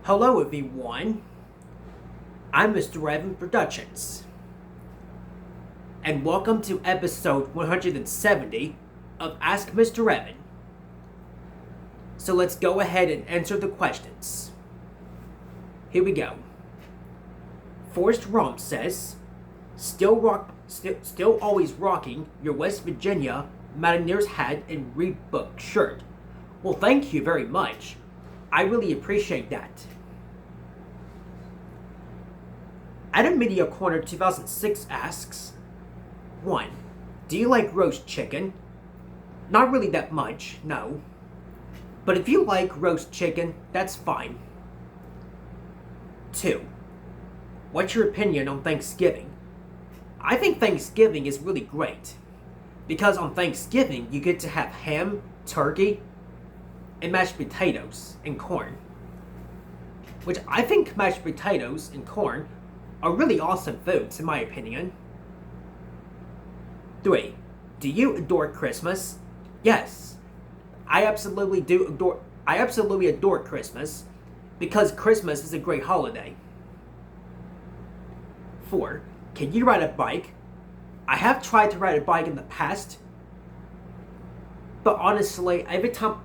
Hello everyone, I'm MrEvan Productions, and welcome to episode 170 of Ask MrEvan. So let's go ahead and answer the questions. Here we go. Forrest Rump says, still always rocking your West Virginia Mountaineers hat and Reebok shirt. Well, thank you very much. I really appreciate that. Adam Media Corner 2006 asks, 1. Do you like roast chicken? Not really that much, no. But if you like roast chicken, that's fine. 2. What's your opinion on Thanksgiving? I think Thanksgiving is really great. Because on Thanksgiving, you get to have ham, turkey, and mashed potatoes and corn. Which I think mashed potatoes and corn are really awesome foods in my opinion. 3. Do you adore Christmas? Yes. I absolutely adore Christmas because Christmas is a great holiday. 4. Can you ride a bike? I have tried to ride a bike in the past, but honestly, every time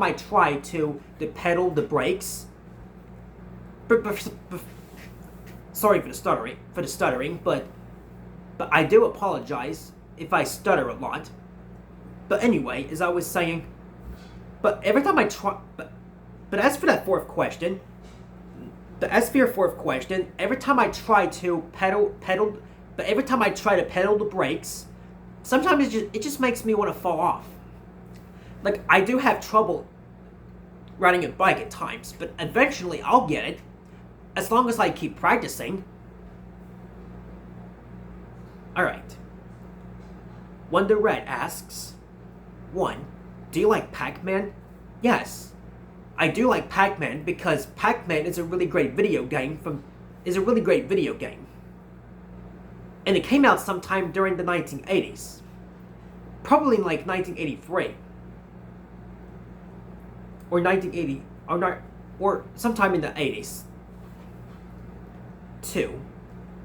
I try to pedal the brakes, sorry for the stuttering, but I do apologize if I stutter a lot. But anyway, as I was saying, but every time I try, but as for that fourth question, every time I try to pedal the brakes, sometimes it just makes me want to fall off. Like, I do have trouble riding a bike at times, but eventually I'll get it, as long as I keep practicing. Alright. Wonder Red asks, 1. Do you like Pac-Man? Yes. I do like Pac-Man because Pac-Man is a really great video game. And it came out sometime during the 1980s. Probably in like 1983. Or 1980, or sometime in the 80s. 2.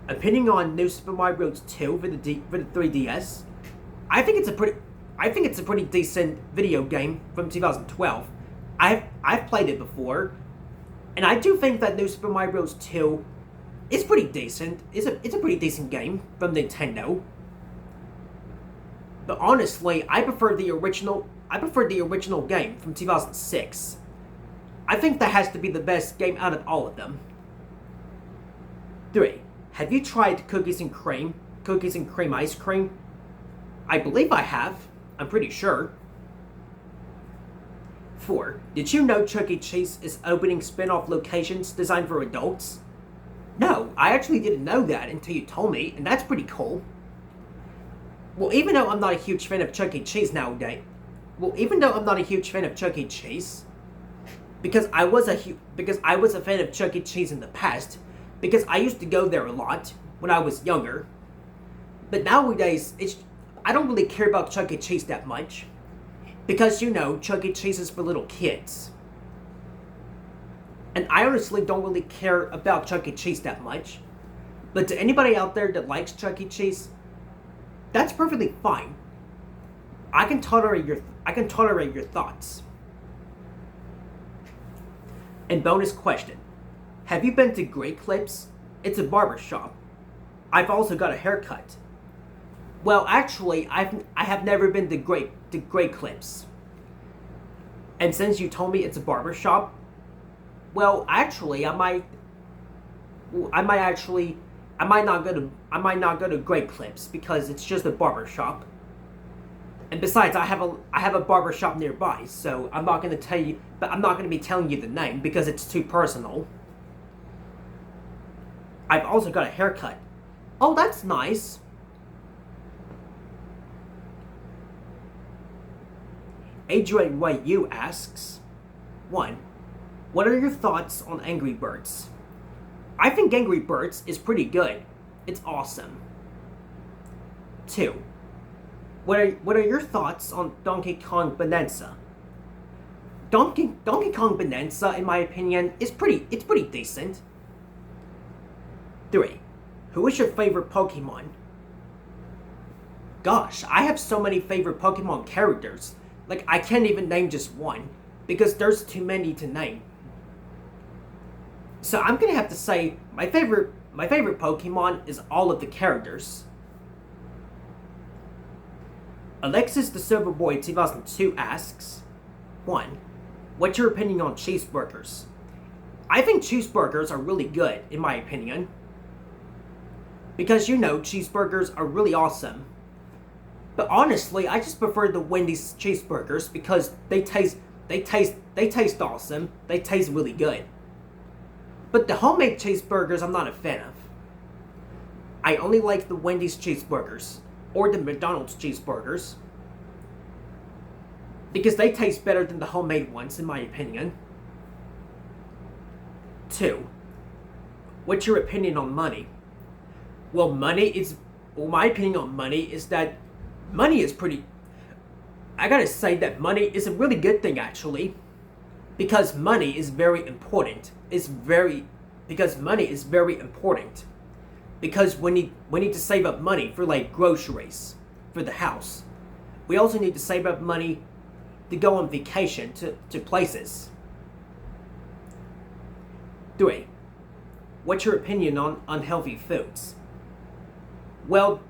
Opinion on New Super Mario Bros. 2 for the 3DS. I think it's a pretty decent video game from 2012. I've played it before, and I do think that New Super Mario Bros. 2 is pretty decent. It's a pretty decent game from Nintendo. But honestly, I prefer the original game from 2006. I think that has to be the best game out of all of them. 3. Have you tried cookies and cream ice cream? I believe I have. I'm pretty sure. 4. Did you know Chuck E. Cheese is opening spin-off locations designed for adults? No, I actually didn't know that until you told me, and that's pretty cool. Well, even though I'm not a huge fan of Chuck E. Cheese nowadays, because I was a fan of Chuck E. Cheese in the past, because I used to go there a lot when I was younger. But nowadays, I don't really care about Chuck E. Cheese that much, because Chuck E. Cheese is for little kids. And I honestly don't really care about Chuck E. Cheese that much. But to anybody out there that likes Chuck E. Cheese, that's perfectly fine. I can tolerate your thoughts. And bonus question. Have you been to Great Clips? It's a barber shop. I've also got a haircut. Well, actually, I have never been to Great Clips. And since you told me it's a barber shop, well, actually, I might not go to Great Clips because it's just a barber shop. And besides, I have a barber shop nearby, so I'm not going to be telling you the name because it's too personal. I've also got a haircut. Oh, that's nice. Adrian Yu asks, 1. What are your thoughts on Angry Birds? I think Angry Birds is pretty good. It's awesome. 2. What are your thoughts on Donkey Kong Bonanza? Donkey Kong Bonanza, in my opinion, it's pretty decent. 3. Who is your favorite Pokemon? Gosh, I have so many favorite Pokemon characters. Like, I can't even name just one, because there's too many to name. So I'm gonna have to say my favorite Pokemon is all of the characters. Alexis the Silver Boy 2002 asks, 1. What's your opinion on cheeseburgers? I think cheeseburgers are really good, in my opinion. Because, you know, cheeseburgers are really awesome. But honestly, I just prefer the Wendy's cheeseburgers because they taste awesome. They taste really good. But the homemade cheeseburgers I'm not a fan of. I only like the Wendy's cheeseburgers or the McDonald's cheeseburgers because they taste better than the homemade ones, in my opinion. 2. What's your opinion on money? Well, my opinion on money is that money is pretty... I gotta say that money is a really good thing, actually. Because money is very important. Because money is very important. Because we need to save up money for, like, groceries, for the house. We also need to save up money to go on vacation to places. 3. What's your opinion on unhealthy foods? Well,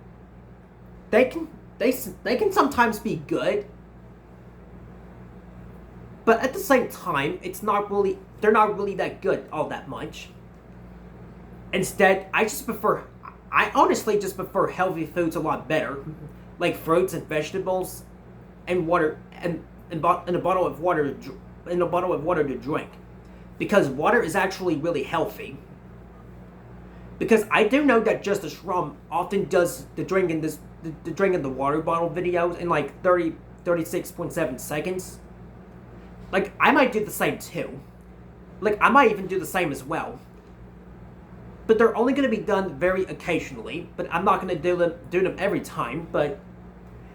they can sometimes be good, but at the same time, they're not really that good all that much. Instead, I honestly just prefer healthy foods a lot better, like fruits and vegetables, and water, and a bottle of water to drink, because water is actually really healthy. Because I do know that Justice Rum often does the drink in the water bottle videos in like 36.7 seconds. Like, I might do the same too. Like, I might even do the same as well. But they're only going to be done very occasionally. But I'm not going to do them every time. But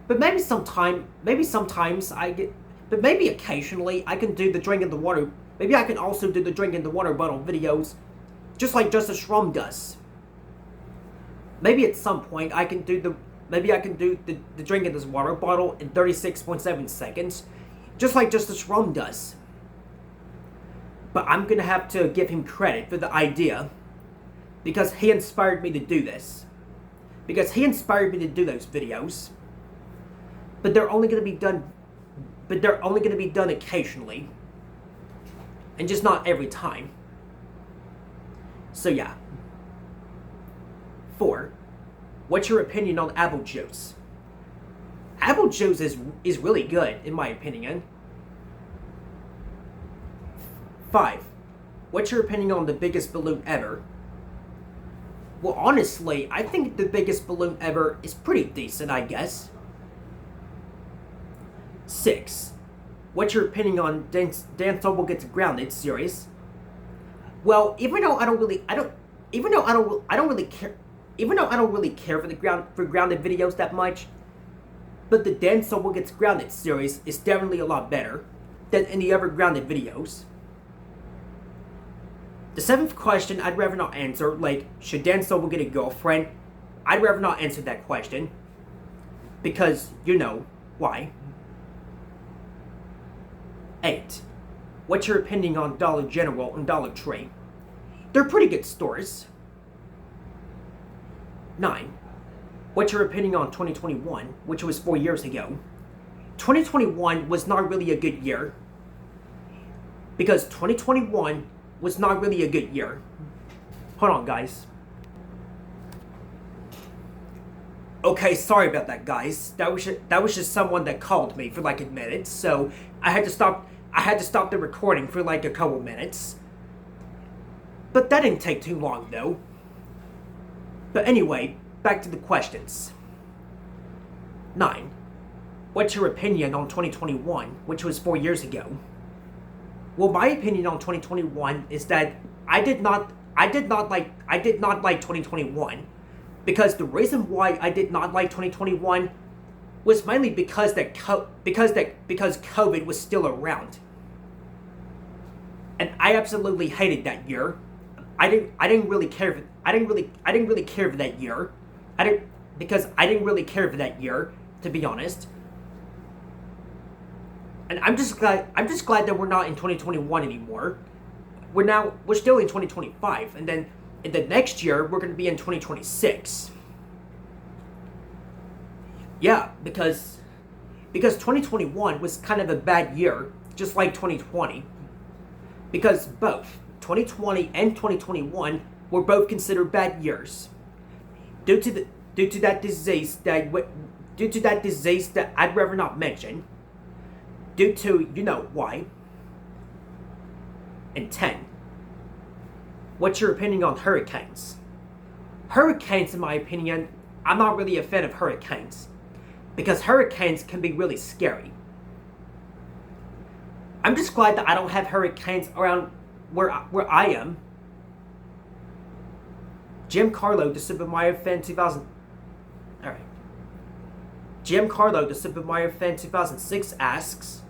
maybe sometimes I get. But maybe occasionally I can do the drink in the water. Maybe I can also do the drink in the water bottle videos, just like Justice Rum does. Maybe at some point I can do the drink in this water bottle in 36.7 seconds, just like Justice Rum does. But I'm gonna have to give him credit for the idea, because he inspired me to do this. Because he inspired me to do those videos. But they're only gonna be done occasionally. And just not every time. So yeah. 4. What's your opinion on apple juice? Apple juice is really good, in my opinion. 5. What's your opinion on the biggest balloon ever? Well, honestly, I think the biggest balloon ever is pretty decent, I guess. 6. What's your opinion on Dan Sobel Gets Grounded series? Well, even though I don't really care for the grounded videos that much, but the Dan Sobel Gets Grounded series is definitely a lot better than any other grounded videos. The 7th question I'd rather not answer, like, should Dan Sobel get a girlfriend? I'd rather not answer that question. Because, you know, why? 8. What's your opinion on Dollar General and Dollar Tree? They're pretty good stores. 9. What's your opinion on 2021, which was 4 years ago? 2021 was not really a good year. Because 2021 was not really a good year. Hold on, guys. Okay, sorry about that, guys. That was just someone that called me for like a minute, so I had to stop the recording for like a couple minutes. But that didn't take too long, though. But anyway, back to the questions. 9. What's your opinion on 2021, which was 4 years ago? Well, my opinion on 2021 is that I did not like 2021, because the reason why I did not like 2021 was mainly because COVID was still around. and I absolutely hated that year. I didn't really care for I didn't really care for that year. I didn't because I didn't really care for that year, to be honest. And I'm just glad that we're not in 2021 anymore. We're still in 2025, and then in the next year we're going to be in 2026. Yeah, because 2021 was kind of a bad year, just like 2020. Because both 2020 and 2021 were both considered bad years due to that disease that I'd rather not mention. Due to you know why. And 10. What's your opinion on hurricanes? Hurricanes, in my opinion, I'm not really a fan of hurricanes because hurricanes can be really scary. I'm just glad that I don't have hurricanes around where I am. Jim Carlo, the Super Mario fan 2000. Alright. Jim Carlo, the Super Mario fan 2006 asks,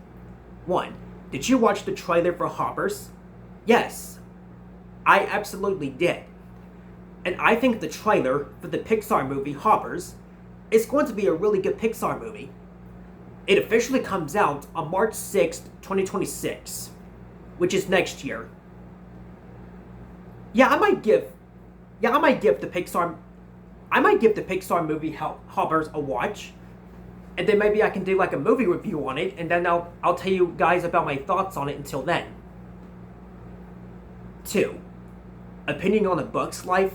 1. Did you watch the trailer for Hoppers? Yes, I absolutely did. And I think the trailer for the Pixar movie Hoppers is going to be a really good Pixar movie. It officially comes out on March 6th, 2026, which is next year. I might give the Pixar movie Hoppers a watch. And then maybe I can do like a movie review on it, and then I'll tell you guys about my thoughts on it until then. 2. Opinion on A Bug's Life.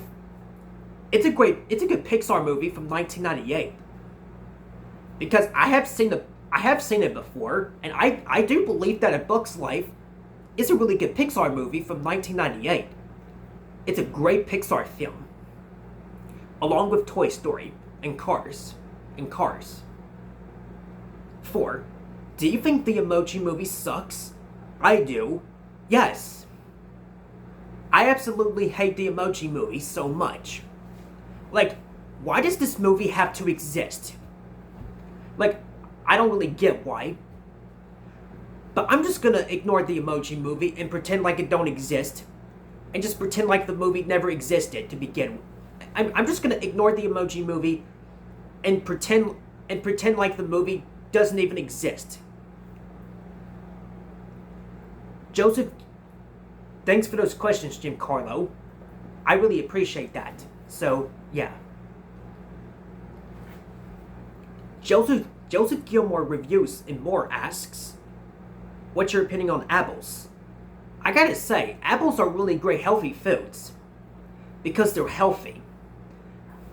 It's a good Pixar movie from 1998. Because I have seen it before, and I do believe that A Bug's Life is a really good Pixar movie from 1998. It's a great Pixar film. Along with Toy Story and Cars. 4. Do you think the Emoji Movie sucks? I do. Yes. I absolutely hate the Emoji Movie so much. Like, why does this movie have to exist? Like, I don't really get why. But I'm just gonna ignore the Emoji Movie and pretend like it don't exist. And just pretend like the movie never existed to begin with. I'm just gonna ignore the Emoji Movie and pretend like the movie doesn't even exist. Joseph, thanks for those questions, Jim Carlo. I really appreciate that. So, yeah. Joseph Gilmore Reviews and More asks, what's your opinion on apples? I gotta say, apples are really great healthy foods. Because they're healthy.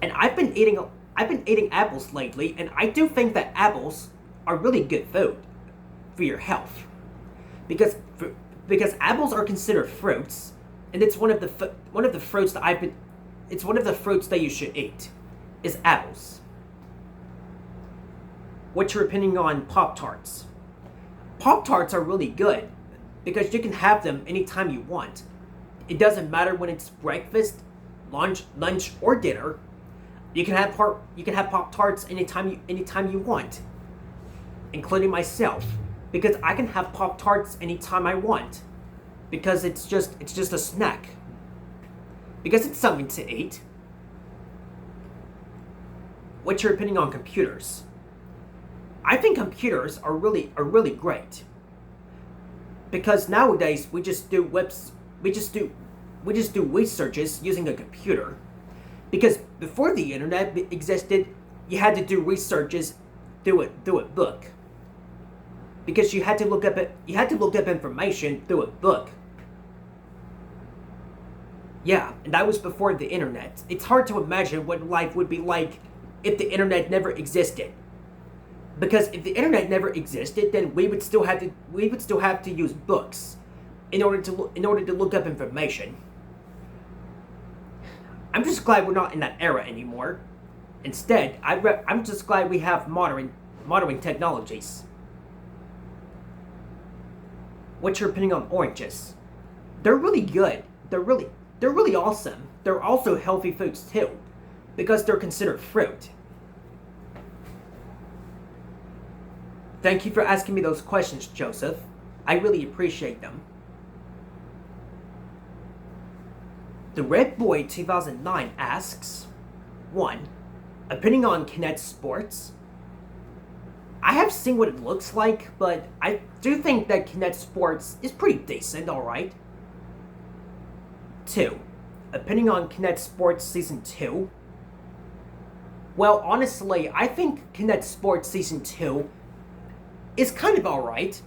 And I've been eating apples lately, and I do think that apples are really good food for your health. Because apples are considered fruits, and it's one of the fruits that it's one of the fruits that you should eat is apples. What's your opinion on Pop-Tarts? Pop-Tarts are really good because you can have them anytime you want. It doesn't matter when it's breakfast, lunch, or dinner. You can have Pop-Tarts anytime you want, including myself, because I can have Pop-Tarts anytime I want, because it's just a snack, because it's something to eat. What's your opinion on computers? I think computers are really great, because nowadays we just do researches using a computer. Because before the internet existed, you had to do researches through a book. Because you had to look up information through a book. Yeah, and that was before the internet. It's hard to imagine what life would be like if the internet never existed. Because if the internet never existed, then we would still have to use books in order to look up information. I'm just glad we're not in that era anymore. Instead, I'm just glad we have modern technologies. What's your opinion on oranges? They're really good. They're really awesome. They're also healthy foods too, because they're considered fruit. Thank you for asking me those questions, Joseph. I really appreciate them. The Red Boy 2009 asks, 1. Opinion on Kinect Sports. I have seen what it looks like, but I do think that Kinect Sports is pretty decent, alright. 2. Opinion on Kinect Sports Season 2. Well, honestly, I think Kinect Sports Season 2 is kind of alright.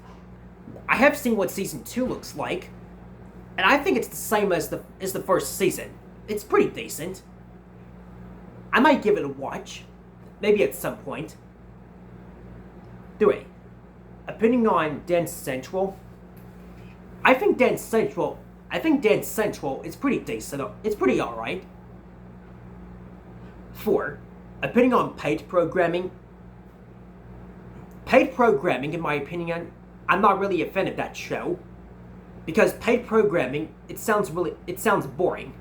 I have seen what Season 2 looks like, and I think it's the same as the first season. It's pretty decent. I might give it a watch, maybe at some point. 3. Opinion on Dance Central. I think Dance Central is pretty decent. It's pretty alright. 4. Opinion on paid programming. Paid programming, in my opinion, I'm not really a fan of that show. Because paid programming, it sounds boring.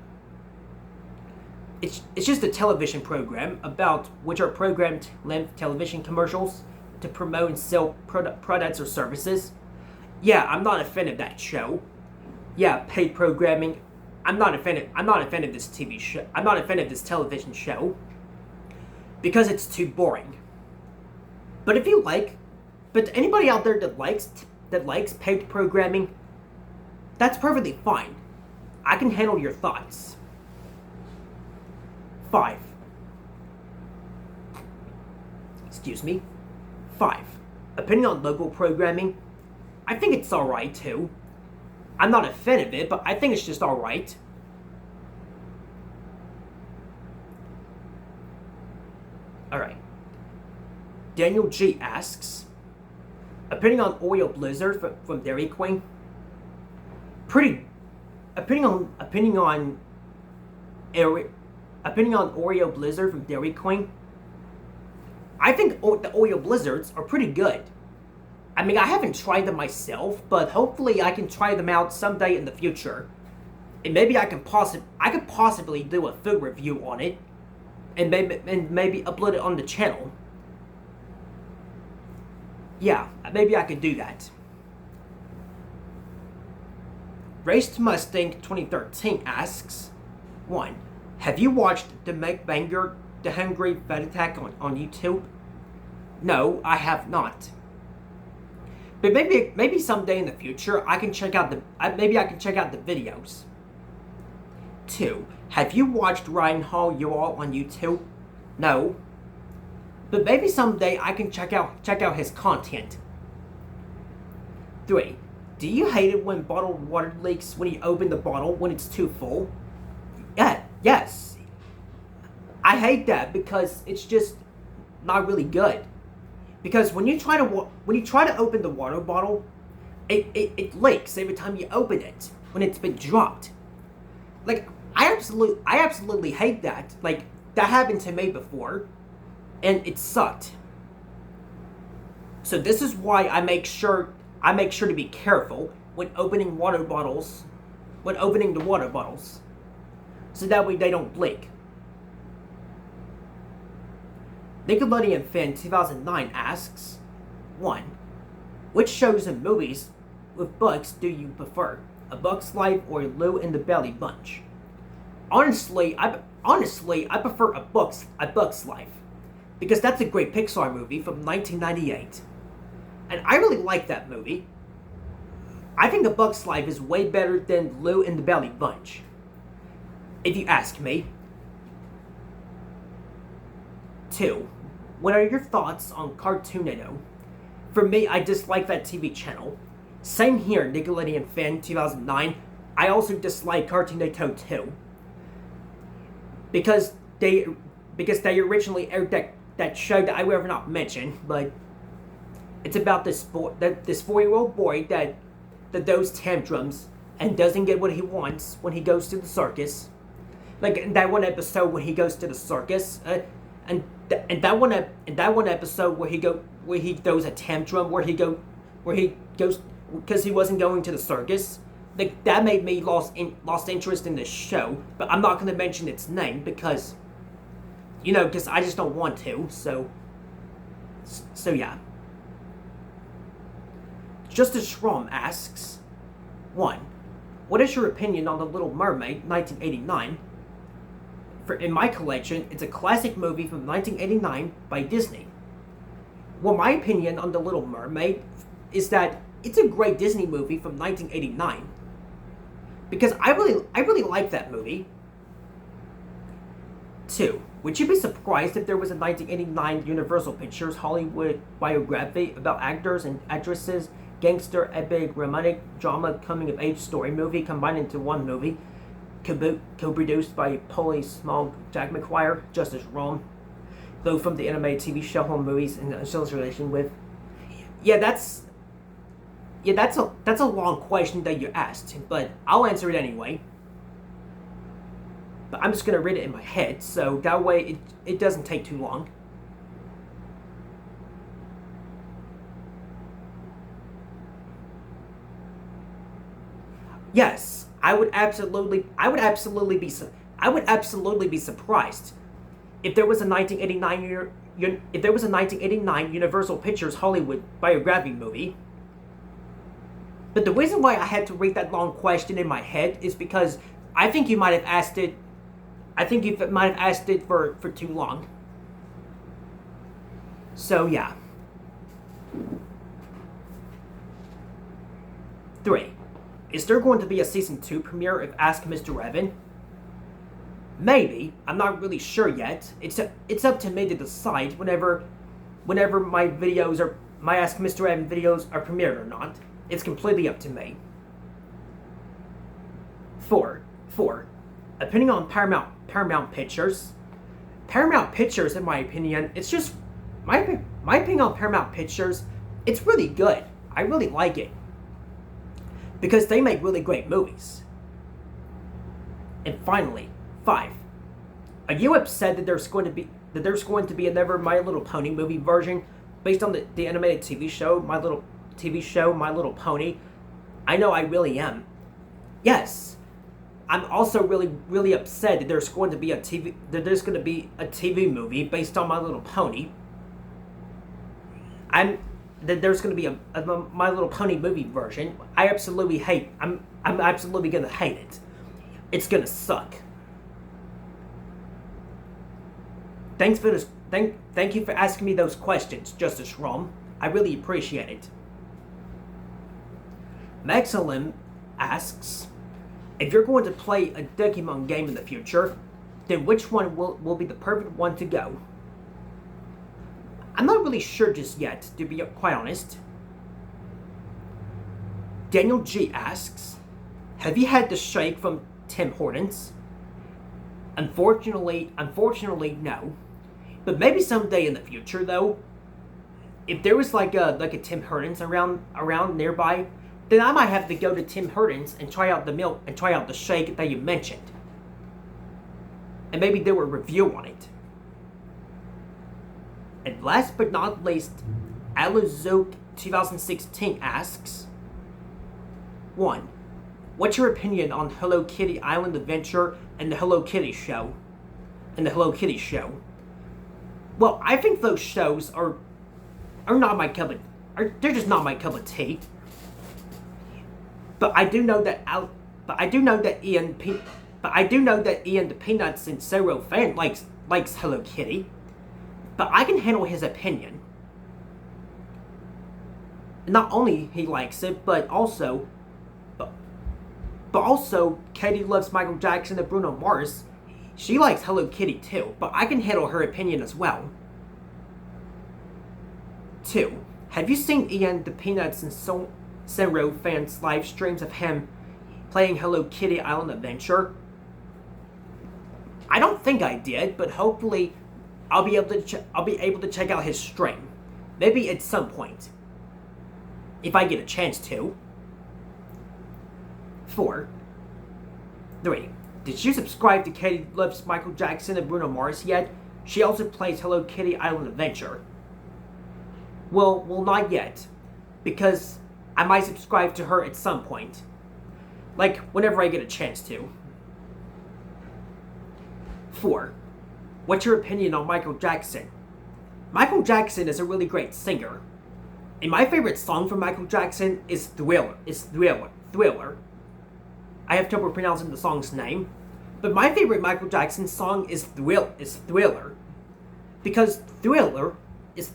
It's just a television program about which are programmed length television commercials to promote and sell products or services. Yeah, I'm not a fan of that show. Yeah, paid programming. I'm not a fan of this TV show. I'm not a fan of this television show because it's too boring. But anybody out there that likes paid programming, that's perfectly fine. I can handle your thoughts. 5. 5. Opinion on local programming. I think it's alright too. I'm not a fan of it, but I think it's just alright. Alright. Daniel G asks, opinion on Oreo Blizzard from Dairy Queen. Opinion on Oreo Blizzard from Dairy Queen. I think the Oreo Blizzards are pretty good. I mean, I haven't tried them myself, but hopefully I can try them out someday in the future. And maybe I could possibly do a food review on it, and maybe upload it on the channel. Yeah, maybe I could do that. Race to Mustang 2013 asks, 1. Have you watched the Mukbanger, the Hungry Vet Attack on YouTube? No, I have not. But maybe someday in the future I can check out the videos. 2. Have you watched Ryan Hall You All on YouTube? No. But maybe someday I can check out his content. 3. Do you hate it when bottled water leaks when you open the bottle when it's too full? Yes. I hate that because it's just not really good. Because when you try to open the water bottle, it leaks every time you open it when it's been dropped. Like I absolutely hate that. Like that happened to me before, and it sucked. So this is why I make sure to be careful when opening the water bottles, so that way they don't leak. Nickelodeon Fan 2009 asks, 1. Which shows and movies with books do you prefer? A Bug's Life or Lou and the Belly Bunch? Honestly, I prefer A Bug's Life, because that's a great Pixar movie from 1998. And I really like that movie. I think A Bug's Life is way better than Lou and the Belly Bunch, if you ask me. 2. What are your thoughts on Cartoonado? For me, I dislike that TV channel. Same here, Nickelodeon Fan 2009. I also dislike Cartoonado too. Because they originally aired that show that I will not mention, but it's about this 4-year-old boy that does tantrums and doesn't get what he wants when he goes to the circus. Like in that one episode when he goes to the circus, and that one episode where he throws a tantrum, where he goes because he wasn't going to the circus. Like that made me lost interest in the show. But I'm not going to mention its name because I just don't want to. So yeah. Justice Schramm asks, 1. what is your opinion on The Little Mermaid, 1989? In my collection, it's a classic movie from 1989 by Disney. Well, my opinion on The Little Mermaid is that it's a great Disney movie from 1989. Because I really like that movie. 2. Would you be surprised if there was a 1989 Universal Pictures Hollywood biography about actors and actresses, gangster, epic, romantic, drama, coming-of-age story movie combined into one movie, co-produced by Polly Small, Jack McGuire, Justice Rome, both from the animated TV show Home Movies and association with? That's a long question that you asked, but I'll answer it anyway. But I'm just gonna read it in my head, so that way it doesn't take too long. Yes, I would absolutely be surprised if there was a 1989 Universal Pictures Hollywood biography movie. But the reason why I had to read that long question in my head is because I think you might have asked it for too long. So yeah. 3. Is there going to be a season 2 premiere of Ask MrEvan? Maybe. I'm not really sure yet. It's up to me to decide whenever my Ask MrEvan videos are premiered or not. It's completely up to me. 4. Opinion on Paramount Pictures. Paramount Pictures, in my opinion, it's just my opinion on Paramount Pictures. It's really good. I really like it because they make really great movies. And finally, 5. Are you upset that there's going to be another My Little Pony movie version based on the animated TV show My Little Pony? I know I really am. Yes. I'm also really upset that there's going to be a TV movie based on My Little Pony. There's going to be a My Little Pony movie version. I'm absolutely gonna hate it. It's gonna suck. Thanks for this. Thank you for asking me those questions, Justice Rome. I really appreciate it. Maximum asks, if you're going to play a Digimon game in the future, then which one will be the perfect one to go? I'm not really sure just yet, to be quite honest. Daniel G asks, have you had the shake from Tim Hortons? Unfortunately, no. But maybe someday in the future, though, if there was like a Tim Hortons around nearby, then I might have to go to Tim Hortons and try out the milk and try out the shake that you mentioned. And maybe do a review on it. And last but not least, Alazook 2016 asks, 1. What's your opinion on Hello Kitty Island Adventure and the Hello Kitty Show? Well, I think those shows are not my cup of they're just not my cup of tea. But I do know that Ian the Peanuts and Zero fan likes Hello Kitty. But I can handle his opinion. Not only he likes it, but also Katie loves Michael Jackson and Bruno Mars. She likes Hello Kitty too, but I can handle her opinion as well. 2. Have you seen Ian the Peanuts and Zero fans live streams of him playing Hello Kitty Island Adventure? I don't think I did, but hopefully I'll be able to check out his stream. Maybe at some point, if I get a chance to. 3. Did you subscribe to Katie Loves Michael Jackson and Bruno Mars yet? She also plays Hello Kitty Island Adventure. Well, not yet, because I might subscribe to her at some point, like whenever I get a chance to. 4. What's your opinion on Michael Jackson? Michael Jackson is a really great singer, and my favorite song from Michael Jackson is Thriller. I have trouble pronouncing the song's name. But my favorite Michael Jackson song is Thriller. Because Thriller is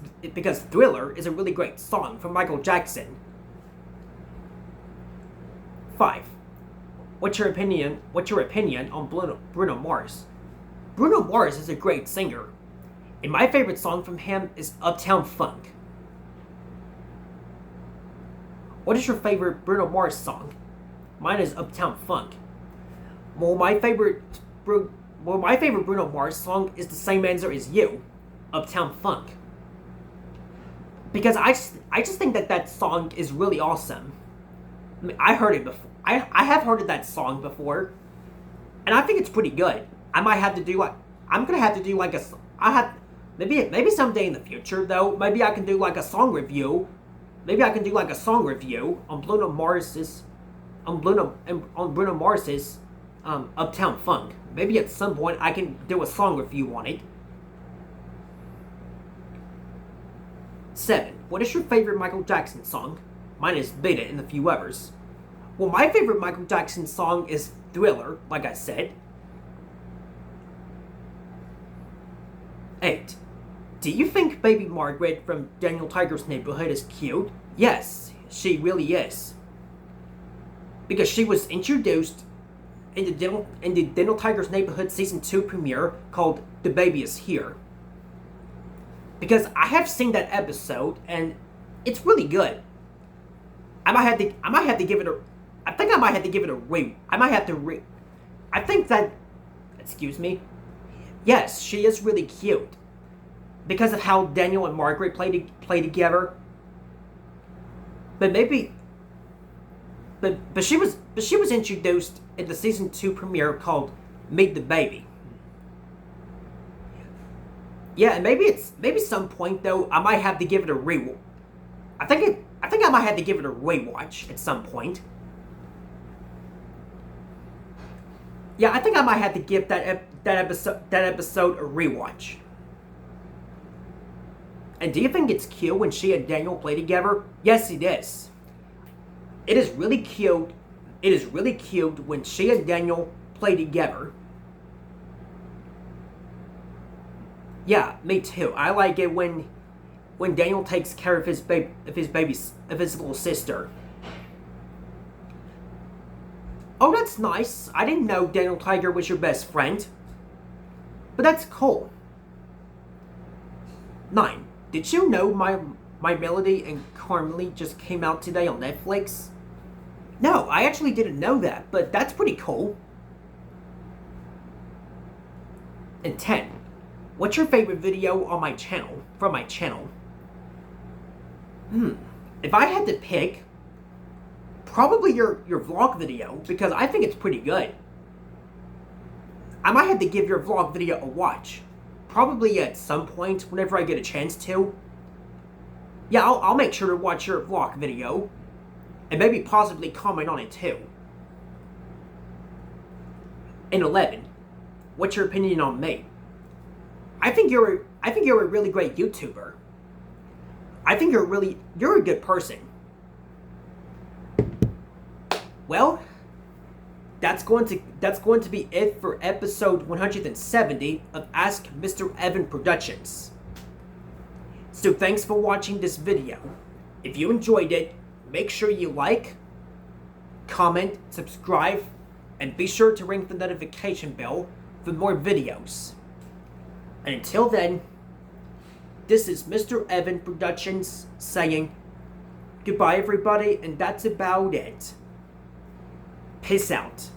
a really great song from Michael Jackson. 5. What's your opinion on Bruno Mars? Bruno Mars is a great singer, and my favorite song from him is Uptown Funk. What is your favorite Bruno Mars song? Mine is Uptown Funk. Well, my favorite Bruno Mars song is the same answer as you, Uptown Funk. Because I just think that song is really awesome. I mean, I heard it before. I have heard of that song before, and I think it's pretty good. I'm gonna have to do maybe someday in the future though. Maybe I can do like a song review. Maybe I can do like a song review on Bruno Mars's Uptown Funk. Maybe at some point I can do a song review on it. 7. What is your favorite Michael Jackson song? Mine is Beat It in a few hours. Well, my favorite Michael Jackson song is Thriller, like I said. 8. Do you think baby Margaret from Daniel Tiger's Neighborhood is cute? Yes, she really is. Because she was introduced in the Daniel Tiger's Neighborhood Season 2 premiere called The Baby Is Here. Because I have seen that episode and it's really good. I might have to give it a excuse me. Yes, she is really cute. Because of how Daniel and Margaret play together. But she was introduced in the season 2 premiere called Meet the Baby. Yeah, and maybe some point though I might have to give it a rewatch. I think I might have to give it a rewatch at some point. Yeah, I think I might have to give that episode a rewatch. And do you think it's cute when she and Daniel play together? Yes, it is. It is really cute. It is really cute when she and Daniel play together. Yeah, me too. I like it when Daniel takes care of his little sister. Oh, that's nice. I didn't know Daniel Tiger was your best friend. But that's cool. 9. Did you know My Melody and Carmelly just came out today on Netflix? No, I actually didn't know that, but that's pretty cool. And 10. What's your favorite video on my channel? From my channel? If I had to pick, probably your vlog video, because I think it's pretty good. I might have to give your vlog video a watch. Probably at some point, whenever I get a chance to. Yeah, I'll make sure to watch your vlog video. And maybe possibly comment on it too. And 11. What's your opinion on me? I think you're a really great YouTuber. I think you're a good person. Well, that's going to be it for episode 170 of Ask Mr. Evan Productions. So thanks for watching this video. If you enjoyed it, make sure you like, comment, subscribe, and be sure to ring the notification bell for more videos. And until then, this is Mr. Evan Productions saying goodbye everybody, and that's about it. Peace out.